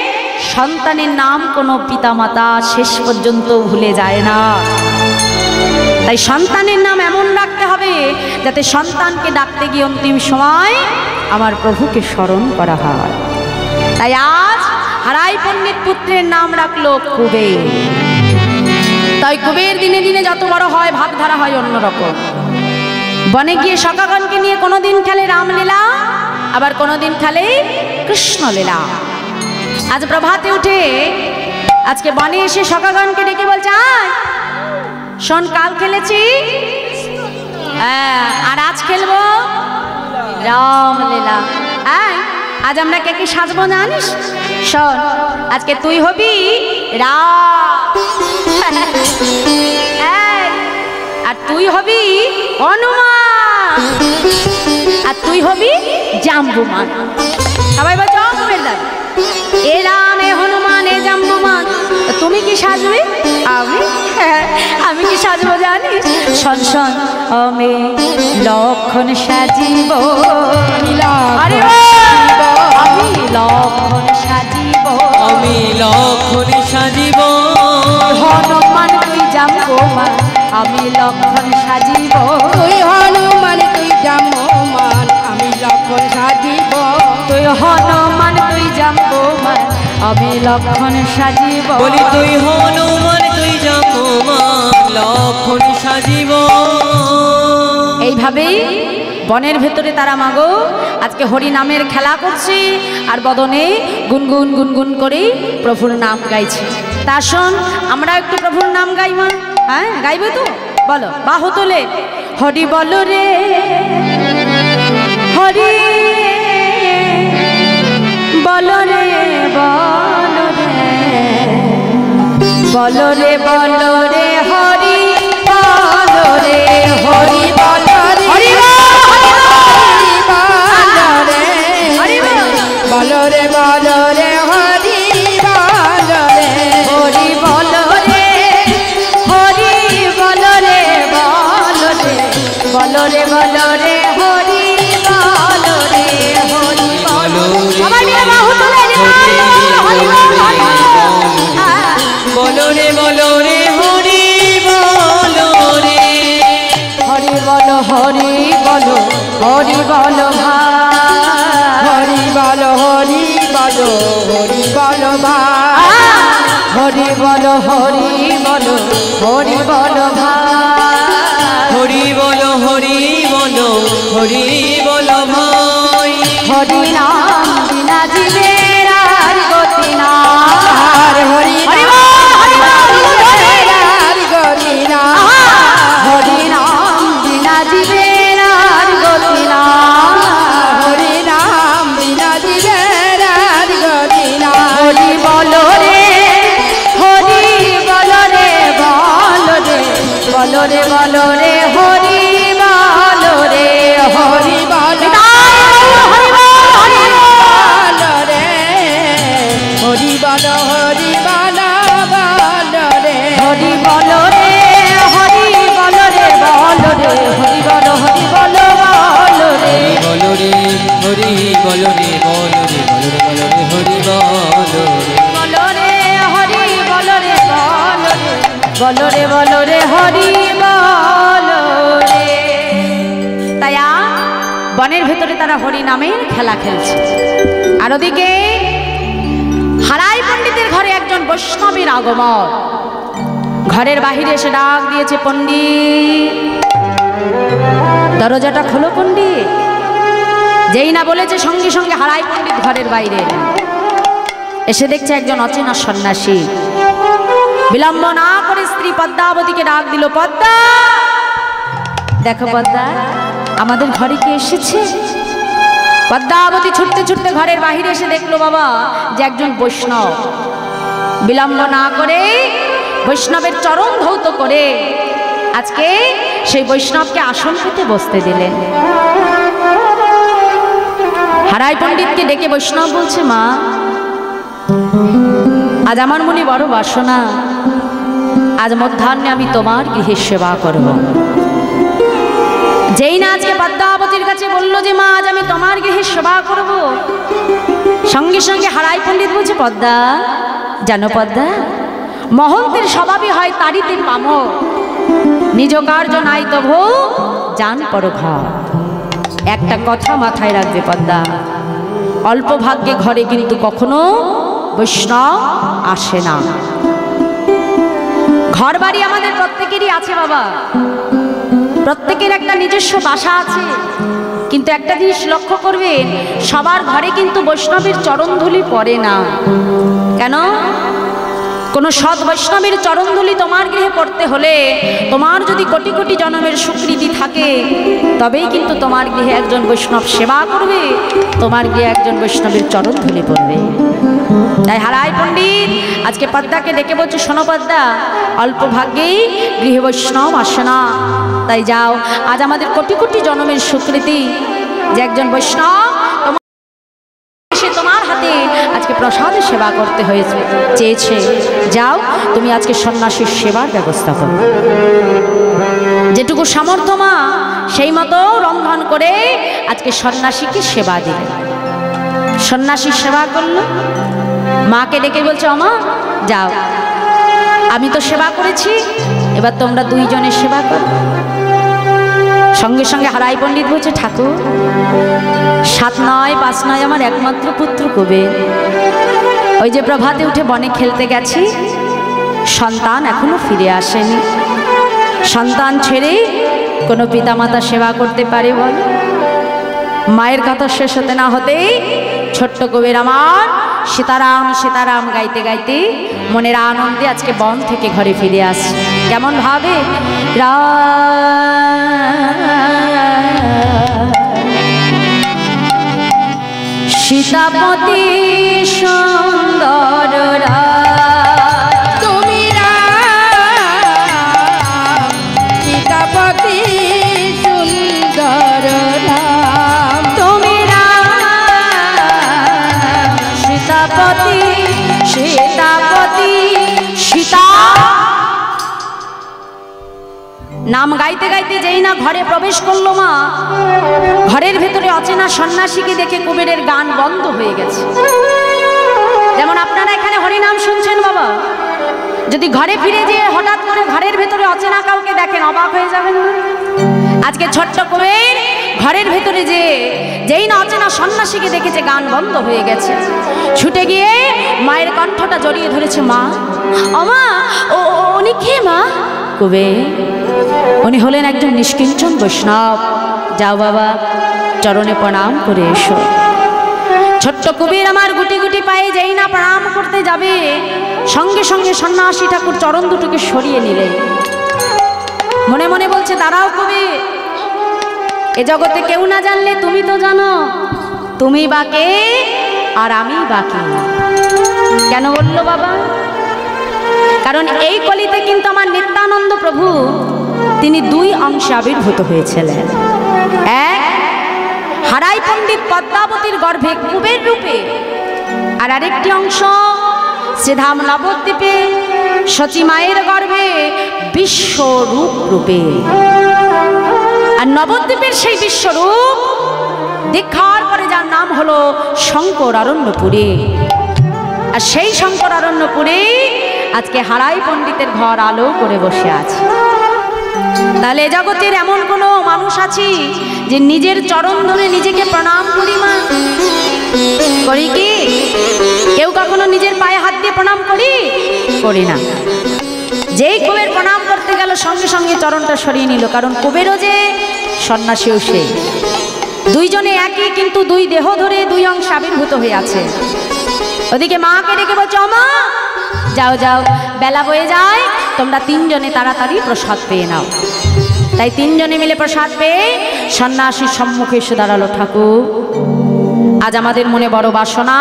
সন্তানের নাম কোনো পিতামাতা শেষ পর্যন্ত ভুলে যায় না। তাই সন্তানের নাম এমন রাখতে হবে যাতে সন্তানকে ডাকতে গিয়ে অন্তিম সময় আমার প্রভুকে স্মরণ করা হয়। তাই আজ হারাই পণ্ডিত পুত্রের নাম রাখলো কুবের। তাই কুবের দিনে দিনে যত বড় হয় ভাবধারা হয় অন্যরকম। বনে গিয়ে সখাগণকে নিয়ে কোনোদিন খেলে রামলীলা, আবার কোনোদিন খেলে কৃষ্ণলীলা। আজ প্রভাতে উঠে আজকে বনে এসে সখাগণকে ডেকে বলছে, আয় শোন, কাল খেলেছি আর আজ খেলবো রামলীলা। আজ আমরা কে কি সাজবো জানিস? শোন, আজকে তুই হবি রাম, আর তুই হবি হনুমান, আর তুই হবি জাম্বুমান। সবাই বল জম্বের দাবি, এ রাম, এ হনুমান, এ জাম্বুমান। তুমি কি সাজবে? আমি কি সাজবো জানিস? শোন শোন, আমি লক্ষণ সাজিব, আমি লক্ষণ সাজিব, আমি লক্ষণ সাজিব। হনুমান তুই জাম্বুমান, আমি লক্ষণ সাজিব। তুই হনুমান তুই জাম্বুমান, আমি লক্ষণ সাজিব। তুই হনুমান তুই জাম্বুমান, আমি লক্ষণ সাজিব। বলি তুই হনুমান তুই জাম্বুমান, লক্ষণ সাজিব। এইভাবেই বনের ভেতরে তারা মাগো আজকে হরি নামের খেলা করছে, আর বদনে গুনগুন গুনগুন করে প্রভুর নাম গাইছে। তা শোন, আমরা একটু প্রভুর নাম গাই মা। হ্যাঁ, গাইবে তো? বলো, বাহু তোলে। হরি বলো রে হরি, বলো রে বলো রে, বলো রে বলো রে হরি, বলো রে হরি, বলো রে হরি, বলো রে বলো রে হরি, বলো রে হরি বলো রে হরি, বলো রে বলো রে, বলো রে বলো রে হরি, বলো রে হরি বলো। সবাই মিলে বাহু তুলে হরি বলো রে বলো রে হরি বলো রে, হরি বলো হরি বলো, হরি বলো হরি বলো হরি বলো, হরি বলো ভাই। হরি বলো হরি বলো, হরি বলো হরি বলো হরি বলো, হরি বলো ভাই। হরি নাম বিনা জীবের আর গতি না, হরি হরি গরি না, হরি নাম বিনা জীবের আর গতি না, হরি নাম বিনা জীবের আর গতি না। হরি বলো রে হরি, বলো রে বলো রে, বলো রে বলো রে হরি, বলো রে হরি বলো হরি বলো রে, হরি বলো হরি বলো বলো রে, হরি বলো রে হরি, বলো রে বলো রে, হরি বলো হরি বলো বলো রে, বলো রে হরি বলো রে বলো রে, বলো রে বলো রে হরি বলো রে, বলো রে হরি বলো রে বলো রে, বলো রে বলো রে হরি বলো রে। তাই বনের ভেতরে তারা হরি নামের খেলা খেলছে। আর ওদিকে হারাই পণ্ডিতের ঘরে একজন বৈষ্ণবের আগমন। ঘরের বাহিরে এসে ডাক দিয়েছে, পণ্ডিত দরজাটা খোলো পণ্ডিত। যেই না বলেছে সঙ্গে সঙ্গে হারাই পণ্ডিত ঘরের বাইরে এলেন। এসে দেখছে একজন অচেনা সন্ন্যাসী। বিলম্ব না করে স্ত্রী পদ্মাবতীকে ডাক দিল, পদ্মা দেখো পদ্মা, আমাদের ঘরে কে এসেছে? পদ্মাবতী ছুটতে ছুটতে ঘরের বাহিরে এসে দেখলো বাবা যে একজন বৈষ্ণব। বিলম্ব না করে বৈষ্ণবের চরণ ধৌত করে আজকে সেই বৈষ্ণবকে আসন পেতে বসতে দিলেন। হারাই পণ্ডিতকে ডেকে বৈষ্ণব বলছে, মা আজ আমার মনে বড় বাসনা, আজ মধ্যাহ্নে আমি তোমার গৃহের সেবা করব। যেই না আজকে পদ্মাবতীর কাছে বলল যে মা আজ আমি তোমার গৃহের সেবা করব, সঙ্গে সঙ্গে হারাই পণ্ডিত বলছে, পদ্মা জানো পদ্মা, মহন্তের স্বভাবই হয় তাড়িতে পামক, নিজ কার্য নাই তবু জান পর ঘর। একটা কথা মাথায় রাখবে পদ্মা, অল্প ভাগ্যে ঘরে কিন্তু কখনো বৈষ্ণব আসে না। ঘর বাড়ি আমাদের প্রত্যেকেরই আছে বাবা, প্রত্যেকের একটা নিজস্ব বাসা আছে, কিন্তু একটা জিনিস লক্ষ্য করবেন, সবার ঘরে কিন্তু বৈষ্ণবের চরণধুলি পড়ে না। কেন? কোনো সৎ বৈষ্ণবের চরণধুলি তোমার গৃহে পড়তে হলে তোমার যদি কোটি কোটি জন্মের স্বীকৃতি থাকে, তবেই কিন্তু তোমার গৃহে একজন বৈষ্ণব সেবা করবে, তোমার গৃহে একজন বৈষ্ণবের চরণধুলি পড়বে। তাই হারাই পণ্ডিত আজকে পদ্মাকে ডেকে বলছে, শোনো পদ্মা, অল্প ভাগ্যেই গৃহে বৈষ্ণব আসে না। তাই যাও, আজ আমাদের কোটি কোটি জন্মের স্বীকৃতি যে একজন বৈষ্ণব তোমার হাতে আজকে প্রসাদের সেবা করতে হয়েছে চেয়েছে, যাও তুমি আজকে সন্ন্যাসীর সেবার ব্যবস্থা করো। যেটুকু সামর্থ্য মা সেই মতো রন্ধন করে আজকে সন্ন্যাসীকে সেবা দিল। সন্ন্যাসীর সেবা করলো, মাকে ডেকে বলছে, আমা যাও, আমি তো সেবা করেছি, এবার তোমরা দুইজনের সেবা করো। সঙ্গে সঙ্গে হারাই পণ্ডিত বলছে, ঠাকুর 7 নয় 5 নয় আমার একমাত্র পুত্র কবে, ওই যে প্রভাতে উঠে বনে খেলতে গেছি, সন্তান এখনো ফিরে আসেনি। সন্তান ছেড়ে কোনো পিতামাতা সেবা করতে পারে বল? মায়ের কথা শেষ হতে না হতেই ছোট্ট কবির আমার সীতারাম সীতারাম গাইতে গাইতে মনের আনন্দে আজকে বন থেকে ঘরে ফিরে আসে। কেমন ভাবে সীতাপতি সুন্দর তুমি সীতাপতি সুন্দর রাম, তুমি সীতাপতি সীতাপতি সীতা নাম গাইতে গাইতে যেই না ঘরে প্রবেশ করলো মা, ঘরের ভেতরে অচেনা সন্ন্যাসীকে দেখে কুবেরের গান বন্ধ হয়ে গেছে। যেমন আপনারা এখানে হরিনাম শুনছেন বাবা, যদি ঘরে ফিরে যেয়ে হঠাৎ করে ঘরের ভেতরে অচেনা কাউকে দেখেন, অবাক হয়ে যাবেন না? আজকে ছোট্ট কুবের ঘরের ভেতরে যেই না অচেনা সন্ন্যাসীকে দেখেছে, গান বন্ধ হয়ে গেছে, ছুটে গিয়ে মায়ের কণ্ঠটা জড়িয়ে ধরেছে, মা অমা উনি কে মা? কুবের, উনি হলেন একজন নিষ্কিঞ্চন বৈষ্ণব, যাও বাবা চরণে প্রণাম করে এসো। ছোট্ট কুবের আমার গুটি গুটি পায়ে যেই না প্রণাম করতে যাবে, সঙ্গে সঙ্গে সন্ন্যাসী ঠাকুর চরণ দুটোকে সরিয়ে নিলেন। মনে মনে বলছে, দাঁড়াও কুবের, এ জগতে কেউ না জানলে তুমি তো জানো, তুমি বাকে আর আমি বাকি। কেন বললো বাবা? কারণ এই কলিতে কিন্তু আমার নিত্যানন্দ প্রভু তিনি 2 অংশে আবির্ভূত হয়েছিলেন। এক, হারাই পণ্ডিত পদ্মাবতীর গর্ভে কুবের রূপে, আর আরেকটি অংশ শ্রীধাম নবদ্বীপে সচী মায়ের গর্ভে বিশ্বরূপ রূপে। আর নবদ্বীপের সেই বিশ্বরূপ দীক্ষার পরে যার নাম হলো শঙ্কর অরণ্যপুরী। আর সেই শঙ্কর অরণ্যপুরী আজকে হারাই পণ্ডিতের ঘর আলো করে বসে আছে। তাহলে জগতের এমন কোনো মানুষ আছে যে নিজের চরণ ধরে নিজেকে প্রণাম করি? মা করি কি? কেউ কখনো নিজের পায়ে হাত দিয়ে প্রণাম করি না। যেই কুবের প্রণাম করতে গেল সঙ্গে সঙ্গে চরণটা সরিয়ে নিল, কারণ কুবেরও যে সন্ন্যাসীও সে, দুইজনে একই, কিন্তু 2 দেহ ধরে 2 অংশ আবির্ভূত হয়ে আছে। ওদিকে মাকে ডেকে বলছে, মা যাও যাও, বেলা বয়ে যায়, তোমরা 3 জনে তাড়াতাড়ি প্রসাদ পেয়ে নাও। তাই 3 জনে মিলে প্রসাদ পেয়ে সন্ন্যাসীর সম্মুখে এসে দাঁড়ালো, ঠাকুর আজ আমাদের মনে বড় বাসনা,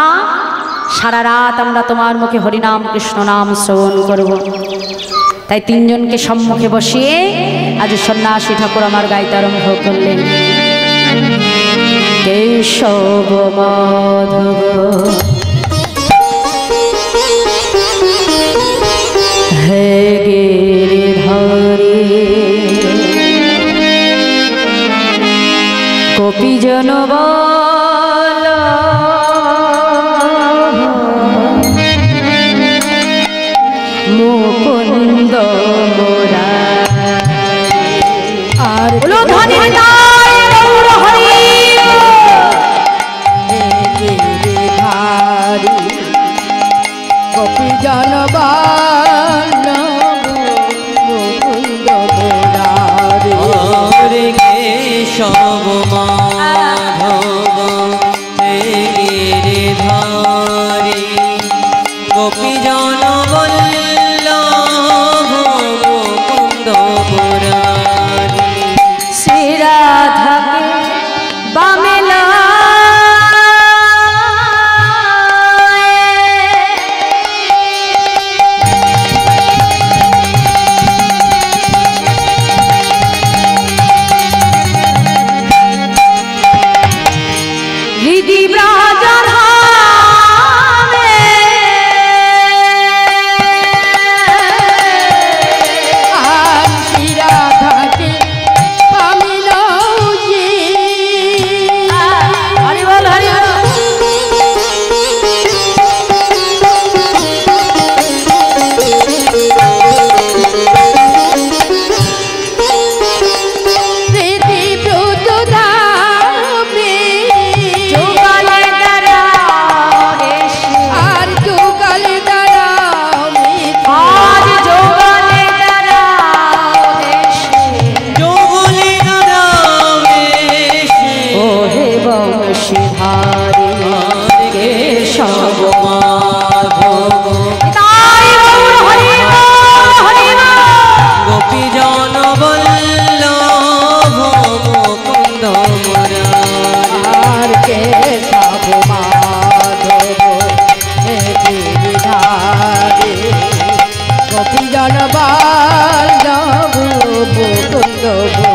সারা রাত আমরা তোমার মুখে হরিনাম কৃষ্ণ নাম শ্রবণ করব। তাই 3 জনকে সম্মুখে বসিয়ে আজ সন্ন্যাসী ঠাকুর আমার গাইতে আরম্ভ করলেন, কেশব মাধব হে গিরিধারী, কপিজন বল মুকুন্দ মোরা, আর কপি জনবান প্রভু